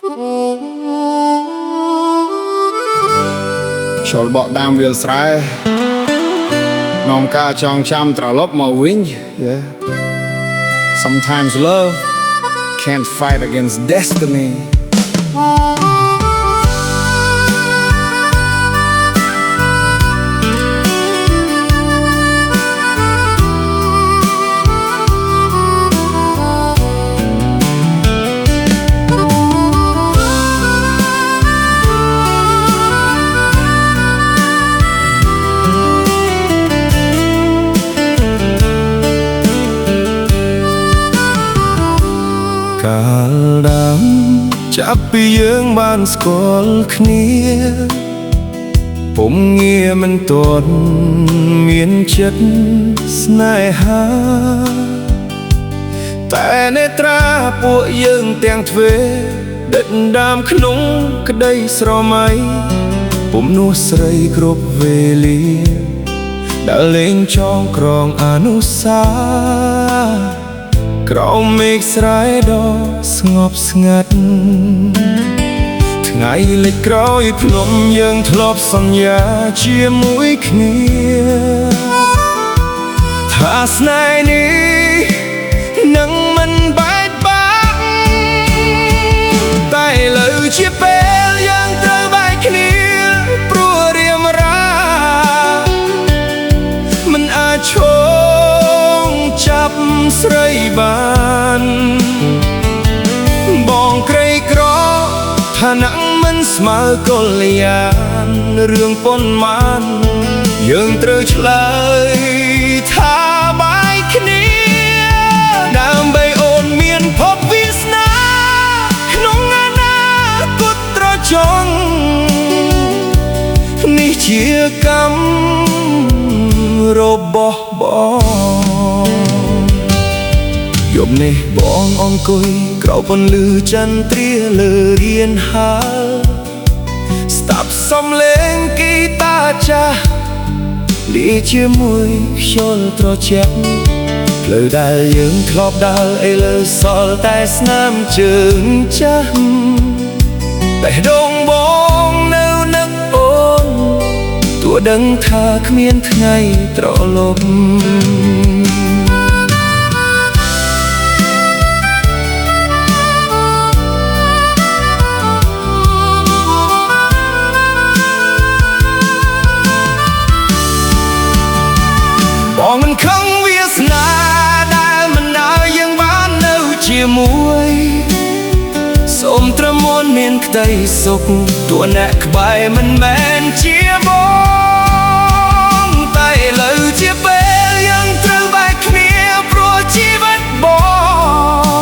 ចូលបកដាមវាលស្រែនាំការចងចាំត្រឡប់មកវិញ Sometimes love can't fight against destinyកាលដើមចាប់ពីយើងបានស្គាល់គ្នាពុំងារមិនទាន់មានចិត្តស្នេហាតែនេត្រាពួកយើងទាំងទ្វេដិតដាមក្នុងក្តីស្រមៃពុំនោះស្រីគ្រប់វេលាដែលលេងចងក្រងអនុស្សាវរីយ៍ក្រោមមេឃស្រែដ៏ស្ងប់ស្ងាត់ថ្ងៃលិចក្រោយភ្នំយើងធ្លាប់សន្យាជាមួយគ្នាថាស្នេហ៍នេះនឹងមិនបែកបាក់តែឥឡូវជាពេលយើងត្រូវបែកគ្នាព្រោះរៀមរាមិនអាចឈងចាប់ស្រីបានបងក្រីក្រឋានៈមិនស្មើកល្យានរឿងប៉ុន្មានយើងត្រូវឆ្លើយថាបែកគ្នាដើម្បីអូនមានភពវាសនាក្នុងអនាគតត្រចង់នេះជាកម្មរបស់បងយប់នេះបងអង្គុយក្រោមពន្លឺចន្ទ្រាលើរៀនហើស្ដាប់សំឡេងហ្គីតាចាស់លាជាមួយខ្យល់ត្រជាក់ផ្លូវដែលយើងធ្លាប់ដើរឥឡូវសល់តែស្នាមជើងចាស់បេះដូងបងនៅនឹកអូនទោះដឹងថាគ្មានថ្ងៃត្រឡប់បងមិនខឹងវាសនាដែលមិនឲ្យយើងបាននៅជាមួយសូមត្រឹមមុនមានក្តីសុខតួអ្នកក្បែរមិនមែនជាបងតែឥឡូវជាពេលយើងត្រូវបែកគ្នាព្រោះជីវិតប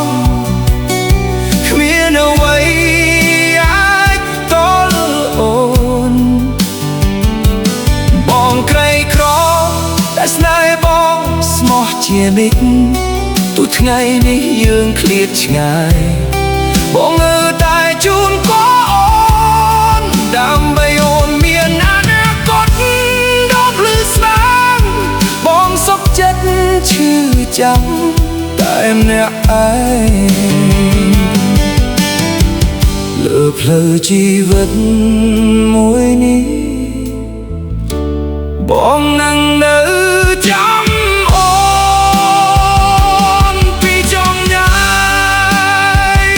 ងគ្មានអ្វីអាចតល់អូនបងក្រីក្រតែស្នេហ៍បងស្មោះជានិច្ចទោះថ្ងៃនេះយើងឃ្លាតឆ្ងាយបងនៅតែជូនក៏អូនដើម្បីអូនមានអនាគតដ៏ភ្លឺស្វាងបងសុខចិត្តឈឺចាំតែម្នាក់ឯងលើផ្លូវជីវិតមួយនេះបងនឹងនៅចាំអូនពីចុងញ៉ាយ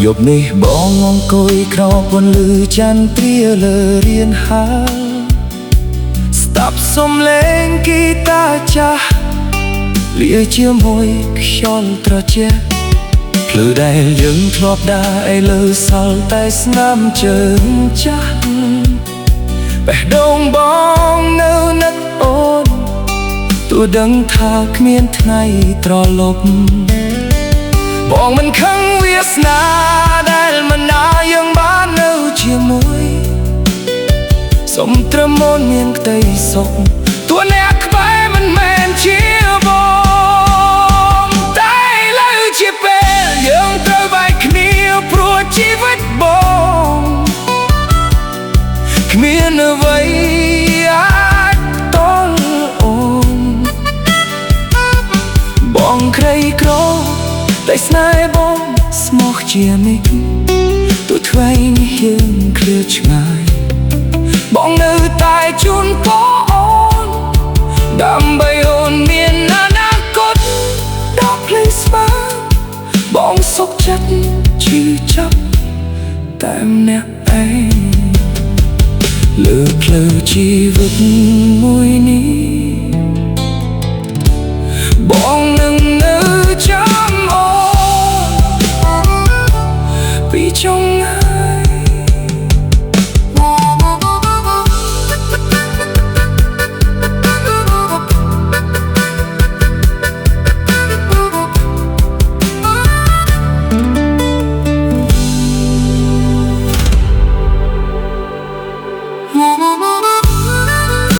យប់នេះបងអង្គុយក្រោមពន្លឺចន្ទ្រាលើរៀនហើស្ដាប់សំឡេងហ្គីតាចាស់លាជាមួយខ្យល់ត្រជាក់ភ្លឺដែលយើងធ្លាប់ដើរឥឡូវសល់តែស្នាមជើងចាស់បេះដូងបងនៅនឹកអូនទោះដឹងថាគ្មានថ្ងៃត្រឡប់បងមិនខឹងវាសនាដែលមិនឲ្យយើងបាននៅជាមួយសូមត្រឹមមុនមានក្តីសុខតួអ្នកក្បែរមិនមែនជាបងតែឥឡូវជាពេលយើងត្រូវបែកគ្នាព្រោះជីវិតបង ជានិចទោះថ្មីនេះយើងឃ្លាតឆ្ងាយបងនៅតែជូនពរអូនដើម្បីអូនមានអនាគតដ៏ភ្លឺស្វាងបងសុខចិត្តជឿចាប់តែម្នាក់ឯងលើផ្លូវជីវិតមួយនេះបងនឹងនៅចាំ